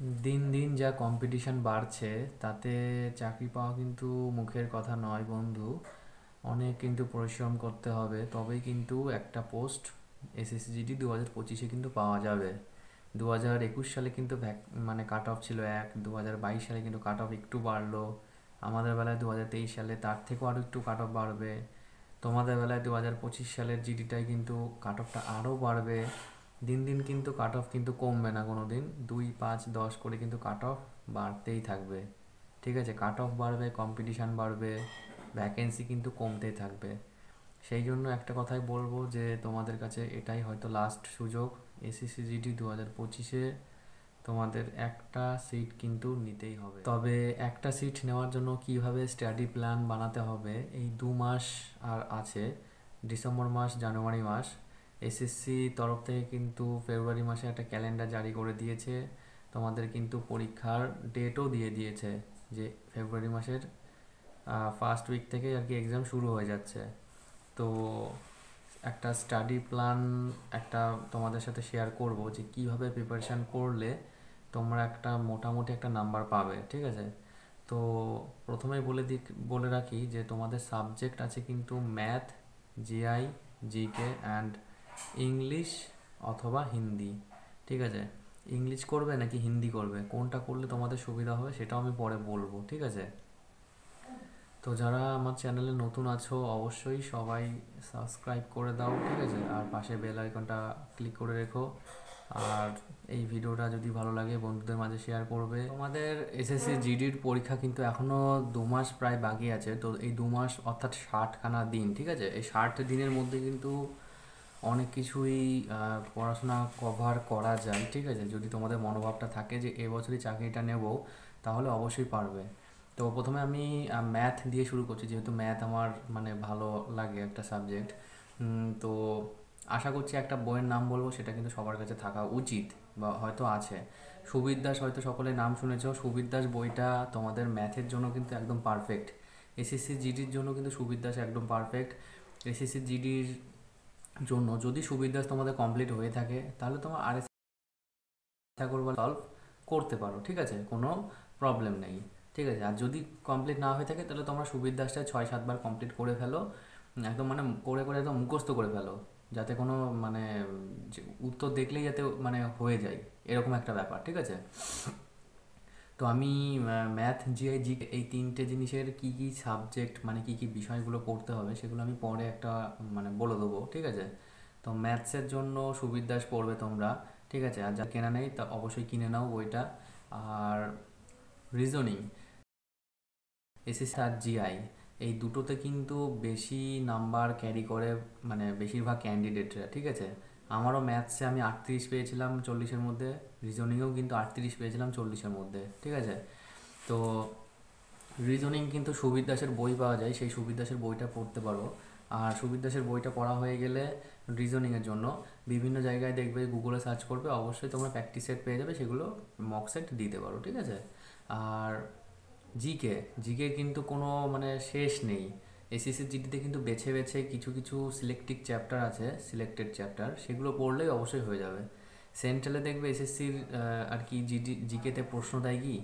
দিন দিন যা কম্পিটিশন বাড়ছে তাতে চাকরি পাওয়া কিন্তু মুখের কথা নয় বন্ধু। অনেক কিন্তু পরিশ্রম করতে হবে, তবেই কিন্তু একটা পোস্ট এসএসসিজিডি 2025-এ কিন্তু পাওয়া যাবে। 2021 সালে কিন্তু মানে কাট অফ ছিল 2022 সালে কিন্তু কাট অফ একটু বাড়লো। আমাদের বেলায় 2023 সালে তার থেকেও আরও একটু কাট অফ বাড়বে। তোমাদের বেলায় 2025 সালের জিডিটাই কিন্তু কাট অফটা আরও বাড়বে। দিন দিন কিন্তু কাট অফ কিন্তু কমবে না কোনো দিন, 2, 5, 10 করে কিন্তু কাট অফ বাড়তেই থাকবে। ঠিক আছে, কাট অফ বাড়বে, কম্পিটিশান বাড়বে, ভ্যাকেন্সি কিন্তু কমতেই থাকবে। সেই জন্য একটা কথাই বলবো যে তোমাদের কাছে এটাই হয়তো লাস্ট সুযোগ। এসএসসিজিডি 2025-এ তোমাদের একটা সিট কিন্তু নিতেই হবে। তবে একটা সিট নেওয়ার জন্য কিভাবে স্টাডি প্ল্যান বানাতে হবে, এই 2 মাস আর আছে, ডিসেম্বর মাস, জানুয়ারি মাস। এসএসসি তরফ থেকে কিন্তু ফেব্রুয়ারি মাসে একটা ক্যালেন্ডার জারি করে দিয়েছে। তোমাদের কিন্তু পরীক্ষার ডেটও দিয়ে দিয়েছে যে ফেব্রুয়ারি মাসের ফার্স্ট উইক থেকে আর কি এক্সাম শুরু হয়ে যাচ্ছে। তো একটা স্টাডি প্ল্যান একটা তোমাদের সাথে শেয়ার করব যে কিভাবে প্রিপারেশান করলে তোমরা একটা মোটামুটি একটা নাম্বার পাবে। ঠিক আছে, তো প্রথমেই বলে রাখি যে তোমাদের সাবজেক্ট আছে কিন্তু math, GI, GK and English অথবা হিন্দি। ঠিক আছে, ইংলিশ করবে নাকি হিন্দি করবে, কোনটা করলে তোমাদের সুবিধা হবে সেটাও আমি পরে বলবো। ঠিক আছে, তো যারা আমার চ্যানেলে নতুন আছো অবশ্যই সবাই সাবস্ক্রাইব করে দাও। ঠিক আছে, আর পাশে বেল আইকনটা ক্লিক করে রেখো। আর এই ভিডিওটা যদি ভালো লাগে বন্ধুদের মাঝে শেয়ার করবে। তোমাদের এসএসসি জিডির পরীক্ষা কিন্তু এখনও 2 মাস প্রায় বাকি আছে। তো এই 2 মাস অর্থাৎ 60খানা দিন। ঠিক আছে, এই 60 দিনের মধ্যে কিন্তু অনেক কিছুই পড়াশোনা কভার করা যায়। ঠিক আছে, যদি তোমাদের মনোভাবটা থাকে যে এবছরই চাকরিটা নেব, তাহলে অবশ্যই পারবে। তো প্রথমে আমি ম্যাথ দিয়ে শুরু করছি, যেহেতু ম্যাথ আমার মানে ভালো লাগে একটা সাবজেক্ট। তো আশা করছি একটা বইয়ের নাম বলবো, সেটা কিন্তু সবার কাছে থাকা উচিত বা হয়তো আছে। সুবির দাস, হয়তো সকলে নাম শুনেছ। সুবির দাস বইটা তোমাদের ম্যাথের জন্য কিন্তু একদম পারফেক্ট। এসএসসি জিডির জন্য কিন্তু সুবির দাস একদম পারফেক্ট। এসএসসি জিডির জন্য যদি সুবির দাস তোমাদের কমপ্লিট হয়ে থাকে, তাহলে তোমার আর ঠাকুরবা সলভ করতে পারো। ঠিক আছে, কোনো প্রবলেম নেই। ঠিক আছে, আর যদি কমপ্লিট না হয়ে থাকে তাহলে তোমরা সুবির দাসটা 6-7 বার কমপ্লিট করে ফেলো। একদম মানে করে করে একদম মুখস্থ করে ফেলো, যাতে কোনো মানে যে উত্তর দেখলেই যাতে মানে হয়ে যায়, এরকম একটা ব্যাপার। ঠিক আছে, তো আমি ম্যাথ, জিআই, জিকে এই তিনটে জিনিসের কি কি সাবজেক্ট মানে কি কি বিষয়গুলো পড়তে হবে সেগুলো আমি পরে একটা মানে বলে দেবো। ঠিক আছে, তো ম্যাথসের জন্য সুবির দাস পড়বে তোমরা। ঠিক আছে, আর যা কেনা নেই তা অবশ্যই কিনে নাও বইটা। আর রিজনিং, এসএসসি আর জিআই, এই দুটোতে কিন্তু বেশি নাম্বার ক্যারি করে মানে বেশিরভাগ ক্যান্ডিডেটরা। ঠিক আছে, আমারও ম্যাথসে আমি 38 পেয়েছিলাম 40-এর মধ্যে, রিজনিংয়েও কিন্তু 38 পেয়েছিলাম 40-এর মধ্যে। ঠিক আছে, তো রিজনিং কিন্তু সুবির দাসের বই পাওয়া যায়, সেই সুবির দাসের বইটা পড়তে পারো। আর সুবির দাসের বইটা পড়া হয়ে গেলে রিজনিংয়ের জন্য বিভিন্ন জায়গায় দেখবে, গুগলে সার্চ করবে, অবশ্যই তোমরা প্র্যাকটিস সেট পেয়ে যাবে, সেগুলো মক সেট দিতে পারো। ঠিক আছে, আর জিকে, জিকে কিন্তু কোনো মানে শেষ নেই। এসএসসি জিডিতে কিন্তু বেছে বেছে কিছু কিছু সিলেক্টিভ চ্যাপ্টার আছে, সিলেক্টেড চ্যাপ্টার, সেগুলো পড়লেই অবশ্যই হয়ে যাবে। সেন্ট্রালে দেখবে এসএসসির আর কি জিকেতে প্রশ্ন দেয় কি,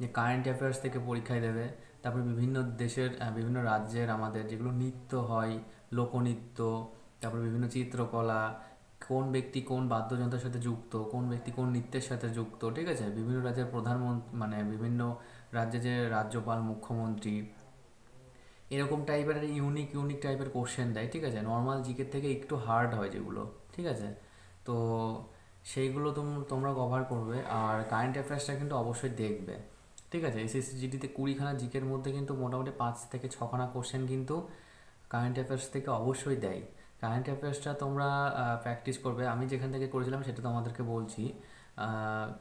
যে কারেন্ট অ্যাফেয়ার্স থেকে পরীক্ষায় দেবে। তারপরে বিভিন্ন দেশের বিভিন্ন রাজ্যের আমাদের যেগুলো নৃত্য হয়, লোকনৃত্য, তারপরে বিভিন্ন চিত্রকলা, কোন ব্যক্তি কোন বাদ্যযন্ত্রের সাথে যুক্ত, কোন ব্যক্তি কোন নৃত্যের সাথে যুক্ত। ঠিক আছে, বিভিন্ন রাজ্যের প্রধানমন্ত্রী মানে বিভিন্ন রাজ্যে যে রাজ্যপাল, মুখ্যমন্ত্রী, এরকম টাইপের ইউনিক ইউনিক টাইপের কোশ্চেন দেয়। ঠিক আছে, নর্মাল জিকের থেকে একটু হার্ড হয় যেগুলো। ঠিক আছে, তো সেইগুলো তোমরা কভার করবে। আর কারেন্ট অ্যাফেয়ার্সটা কিন্তু অবশ্যই দেখবে। ঠিক আছে, এসএসসি জিডিতে 20খানা জিকের মধ্যে কিন্তু মোটামুটি 5 থেকে 6খানা কোশ্চেন কিন্তু কারেন্ট অ্যাফেয়ার্স থেকে অবশ্যই দেয়। কারেন্ট অ্যাফেয়ার্সটা তোমরা প্র্যাকটিস করবে। আমি যেখান থেকে করেছিলাম সেটা তোমাদেরকে বলছি।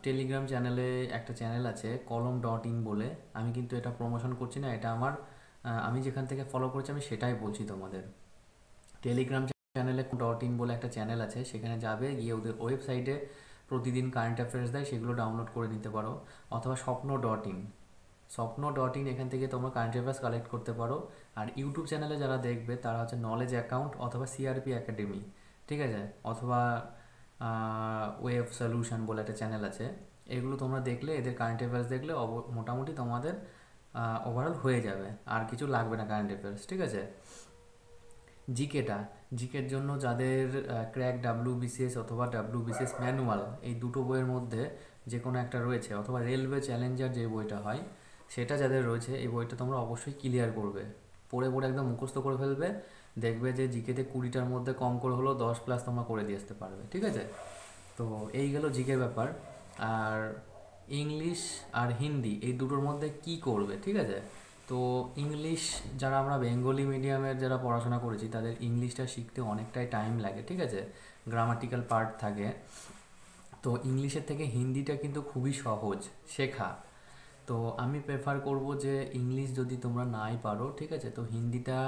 টেলিগ্রাম চ্যানেলে একটা চ্যানেল আছে কলম.in বলে, আমি কিন্তু এটা প্রমোশন করছি না, এটা আমার আমি যেখান থেকে ফলো করেছি আমি সেটাই বলছি তোমাদের। টেলিগ্রাম চ্যানেলে .in বলে একটা চ্যানেল আছে, সেখানে যাবে, গিয়ে ওদের ওয়েবসাইটে প্রতিদিন কারেন্ট অ্যাফেয়ার্স দেয়, সেগুলো ডাউনলোড করে নিতে পারো। অথবা স্বপ্ন.in এখান থেকে তোমরা কারেন্ট অ্যাফেয়ার্স কালেক্ট করতে পারো। আর ইউটিউব চ্যানেলে যারা দেখবে তারা হচ্ছে নলেজ অ্যাকাউন্ট অথবা সিআরপি একাডেমি। ঠিক আছে, অথবা ওয়েভ সলিউশন বলে একটা চ্যানেল আছে। এগুলো তোমরা দেখলে, এদের কারেন্ট অ্যাফেয়ার্স দেখলে মোটামুটি তোমাদের ওভারঅল হয়ে যাবে, আর কিছু লাগবে না কারেন্ট অ্যাফেয়ার্স, ঠিক আছে। জিকেটা, জিকের জন্য যাদের ক্র্যাক ডাব্লিউবিসিএস অথবা ডাব্লিউবিসিএস ম্যানুয়াল এই দুটো বইয়ের মধ্যে যে কোনো একটা রয়েছে, অথবা রেলওয়ে চ্যালেঞ্জার যে বইটা হয় সেটা যাদের রয়েছে, এই বইটা তোমরা অবশ্যই ক্লিয়ার করবে, পড়ে পড়ে একদম মুখস্থ করে ফেলবে। দেখবে যে জিকেতে 20টার মধ্যে কম করে হলেও 10+ তোমরা করে দিয়ে আসতে পারবে, ঠিক আছে। তো এই গেল জিকের ব্যাপার। আর ইংলিশ আর হিন্দি এই দুটোর মধ্যে কি করবে, ঠিক আছে। তো ইংলিশ, যারা আমরা বেঙ্গলি মিডিয়ামের যারা পড়াশোনা করেছি তাদের ইংলিশটা শিখতে অনেকটাই টাইম লাগে, ঠিক আছে, গ্রামাটিক্যাল পার্ট থাকে। তো ইংলিশের থেকে হিন্দিটা কিন্তু খুবই সহজ শেখা। তো আমি প্রেফার করব যে ইংলিশ যদি তোমরা নাই পারো, ঠিক আছে, তো হিন্দিটা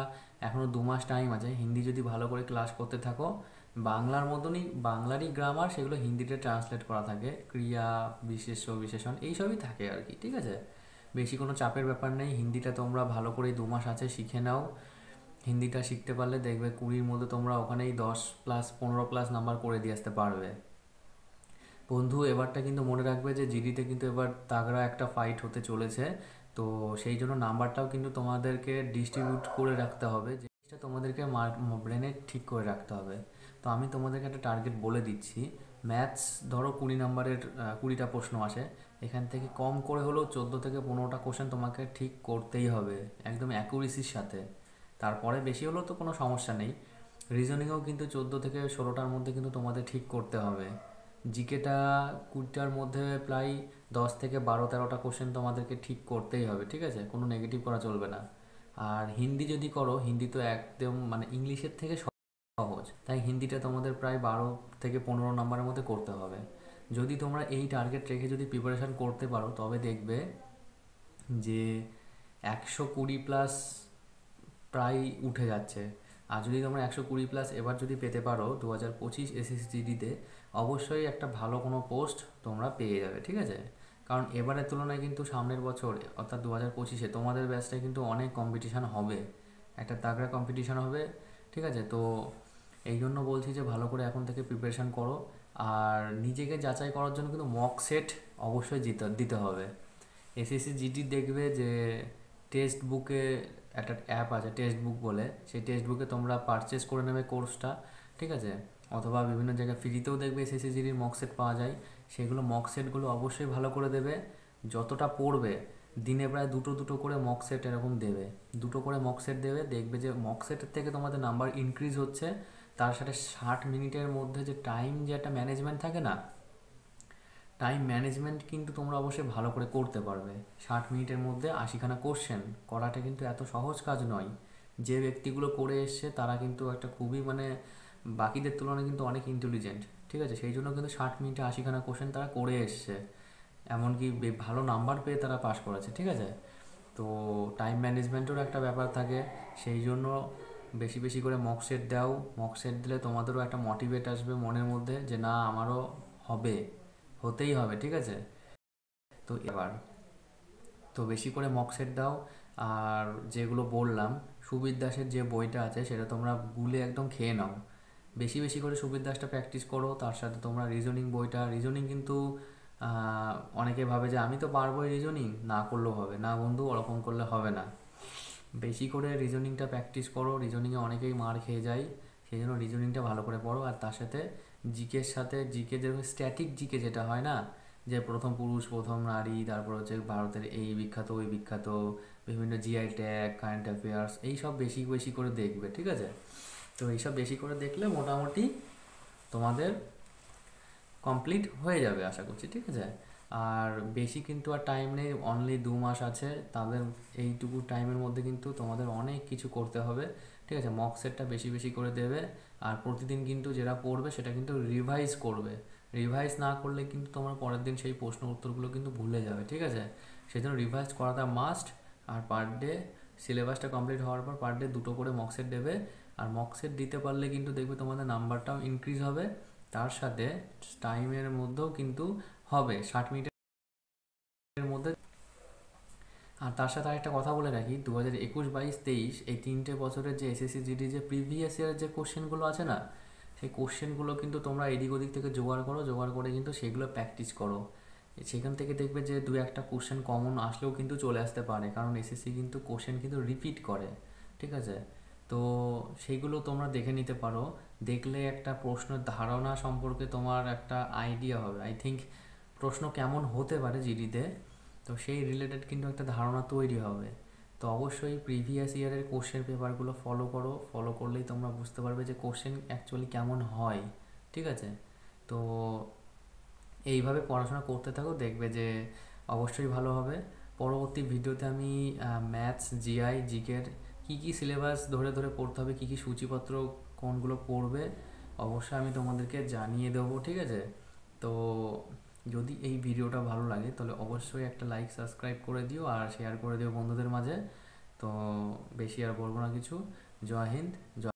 এখনও 2 মাস টাইম আছে, হিন্দি যদি ভালো করে ক্লাস করতে থাকো, বাংলার মতনই বাংলারই গ্রামার সেগুলো হিন্দিতে ট্রান্সলেট করা থাকে, ক্রিয়া বিশেষ্য বিশেষণ এইসবই থাকে আর কি, ঠিক আছে। বেশি কোনো চাপের ব্যাপার নেই, হিন্দিটা তোমরা ভালো করে 2 মাস আছে শিখে নাও। হিন্দিটা শিখতে পারলে দেখবে 20-র মধ্যে তোমরা ওখানেই 10+, 15+ নাম্বার করে দিয়ে আসতে পারবে। বন্ধু এবারটা কিন্তু মনে রাখবে যে জিডিতে কিন্তু এবার তাগড়া একটা ফাইট হতে চলেছে। তো সেই জন্য নাম্বারটাও কিন্তু তোমাদেরকে ডিস্ট্রিবিউট করে রাখতে হবে, জিনিসটা তোমাদেরকে ব্রেনে ঠিক করে রাখতে হবে। তো আমি তোমাদেরকে একটা টার্গেট বলে দিচ্ছি। ম্যাথস ধরো 20 নাম্বারের 20টা প্রশ্ন আসে, এখান থেকে কম করে হলেও 14 থেকে 15টা কোশ্চেন তোমাকে ঠিক করতেই হবে, একদম অ্যাকুরেসির সাথে। তারপরে বেশি হলেও তো কোনো সমস্যা নেই। রিজনিংয়েও কিন্তু 14 থেকে 16টার মধ্যে কিন্তু তোমাদের ঠিক করতে হবে। জিকেটা 20টার মধ্যে প্রায় 10 থেকে 12-13টা কোশ্চেন তোমাদেরকে ঠিক করতেই হবে, ঠিক আছে, কোনো নেগেটিভ করা চলবে না। আর হিন্দি যদি করো, হিন্দি তো একদম মানে ইংলিশের থেকে সহজ, তাই হিন্দিটা তোমাদের প্রায় 12 থেকে 15 নাম্বারের মধ্যে করতে হবে। যদি তোমরা এই টার্গেট রেখে যদি প্রিপারেশান করতে পারো, তবে দেখবে যে 120+ প্রায় উঠে যাচ্ছে। আর যদি তোমরা 120+ এবার যদি পেতে পারো 2025 এসএসজিডিতে, অবশ্যই একটা ভালো কোনো পোস্ট তোমরা পেয়ে যাবে, ঠিক আছে। কারণ এবারের তুলনায় কিন্তু সামনের বছর অর্থাৎ 2025-এ তোমাদের ব্যাচটায় কিন্তু অনেক কম্পিটিশান হবে, একটা তাগড়া কম্পিটিশান হবে, ঠিক আছে। তো এই জন্য বলছি যে ভালো করে এখন থেকে প্রিপারেশান করো। আর নিজেকে যাচাই করার জন্য কিন্তু মক সেট অবশ্যই দিতে হবে। এসএসসি জিডি দেখবে যে টেক্সট বুকে একটা অ্যাপ আছে টেক্সট বুক বলে, সেই টেক্সট বুকে তোমরা পারচেস করে নেবে কোর্সটা, ঠিক আছে। অথবা বিভিন্ন জায়গায় ফ্রিতেও দেখবে এসএসসি জিডির মক সেট পাওয়া যায়, সেগুলো মক সেটগুলো অবশ্যই ভালো করে দেবে। যতটা পড়বে দিনে প্রায় দুটো দুটো করে মক সেট এরকম দেবে, দুটো করে মক সেট দেবে, দেখবে যে মক সেটের থেকে তোমাদের নাম্বার ইনক্রিজ হচ্ছে। তার সাথে 60 মিনিটের মধ্যে যে টাইম, যে একটা ম্যানেজমেন্ট থাকে না, টাইম ম্যানেজমেন্ট কিন্তু তোমরা অবশ্যই ভালো করে করতে পারবে। 60 মিনিটের মধ্যে 80খানা কোশ্চেন করাটা কিন্তু এত সহজ কাজ নয়। যে ব্যক্তিগুলো করে এসছে তারা কিন্তু একটা খুবই মানে বাকিদের তুলনায় কিন্তু অনেক ইন্টেলিজেন্ট, ঠিক আছে, সেই জন্য কিন্তু 60 মিনিটে 80খানা কোশ্চেন তারা করে এসছে, এমনকি ভালো নাম্বার পেয়ে তারা পাস করেছে, ঠিক আছে। তো টাইম ম্যানেজমেন্টেরও একটা ব্যাপার থাকে, সেই জন্য বেশি বেশি করে মক সেট দাও। মক সেট দিলে তোমাদেরও একটা মোটিভেট আসবে মনের মধ্যে যে না আমারও হবে, হতেই হবে, ঠিক আছে। তো এবার তো বেশি করে মক সেট দাও। আর যেগুলো বললাম, সুবীর দাসের যে বইটা আছে সেটা তোমরা গুলে একদম খেয়ে নাও, বেশি বেশি করে সুবীর দাসটা প্র্যাকটিস করো। তার সাথে তোমরা রিজনিং বইটা, রিজনিং কিন্তু অনেকে ভাবে যে আমি তো পারবোই রিজনিং, না করলেও হবে না বন্ধু, ওরকম করলে হবে না। বেশি করে রিজনিংটা প্র্যাকটিস করো, রিজনিংয়ে অনেকেই মার খেয়ে যায়, সেই জন্য রিজনিংটা ভালো করে পড়ো। আর তার সাথে জিকের সাথে জিকে যেরকম স্ট্যাটিক জিকে যেটা হয় না, যে প্রথম পুরুষ প্রথম নারী, তারপর হচ্ছে ভারতের এই বিখ্যাত ওই বিখ্যাত, বিভিন্ন জিআই ট্যাগ, কারেন্ট অ্যাফেয়ার্স, এইসব বেশি বেশি করে দেখবে, ঠিক আছে। তো এইসব বেশি করে দেখলে মোটামুটি তোমাদের কমপ্লিট হয়ে যাবে আশা করছি, ঠিক আছে। আর বেশি কিন্তু আর টাইম নেই, অনলি 2 মাস আছে, তাদের এইটুকু টাইমের মধ্যে কিন্তু তোমাদের অনেক কিছু করতে হবে, ঠিক আছে। মক সেটটা বেশি বেশি করে দেবে। আর প্রতিদিন কিন্তু যেটা পড়বে সেটা কিন্তু রিভাইজ করবে, রিভাইজ না করলে কিন্তু তোমার পরের দিন সেই প্রশ্ন উত্তরগুলো কিন্তু ভুলে যাবে, ঠিক আছে। সেই জন্য রিভাইজ করাটা মাস্ট। আর পার ডে সিলেবাসটা কমপ্লিট হওয়ার পর পার ডে 2টো করে মক সেট দেবে। আর মক সেট দিতে পারলে কিন্তু দেখবে তোমাদের নাম্বারটাও ইনক্রিজ হবে, তার সাথে টাইমের মধ্যেও কিন্তু হবে 60 মিনিটের মধ্যে। আর তার সাথে আরেকটা কথা বলে রাখি, 2021, 22, 23 এই 3টে বছরের যে এসএসসি জিডি যে প্রিভিয়াস ইয়ারের যে কোশ্চেনগুলো আছে না, সেই কোশ্চেনগুলো কিন্তু তোমরা এদিক ওদিক থেকে জোগাড় করো, জোগাড় করে কিন্তু সেগুলো প্র্যাকটিস করো। সেখান থেকে দেখবে যে দু একটা কোশ্চেন কমন আসলেও কিন্তু চলে আসতে পারে, কারণ এসএসসি কিন্তু কোশ্চেন কিন্তু রিপিট করে, ঠিক আছে? তো সেইগুলো তোমরা দেখে নিতে পারো। দেখলে একটা প্রশ্নের ধারণা সম্পর্কে তোমার একটা আইডিয়া হবে, আই থিঙ্ক প্রশ্ন কেমন হতে পারে জিডিতে, তো সেই রিলেটেড কিন্তু একটা ধারণা তৈরি হবে। তো অবশ্যই প্রিভিয়াস ইয়ারের কোশ্চেন পেপারগুলো ফলো করো, ফলো করলেই তোমরা বুঝতে পারবে যে কোশ্চেন অ্যাকচুয়ালি কেমন হয়, ঠিক আছে? তো এইভাবে পড়াশোনা করতে থাকো, দেখবে যে অবশ্যই ভালো হবে। পরবর্তী ভিডিওতে আমি ম্যাথস, জিআই, জিকের কী কী সিলেবাস ধরে ধরে পড়তে হবে, কী কী সূচিপত্র কোনগুলো পড়বে, অবশ্যই আমি তোমাদেরকে জানিয়ে দেবো, ঠিক আছে? তো যদি এই ভিডিওটা ভালো লাগে তাহলে অবশ্যই একটা লাইক, সাবস্ক্রাইব করে দিও আর শেয়ার করে দিও বন্ধুদের মাঝে। তো বেশি আর বলবো না কিছু। জয় হিন্দ, জয়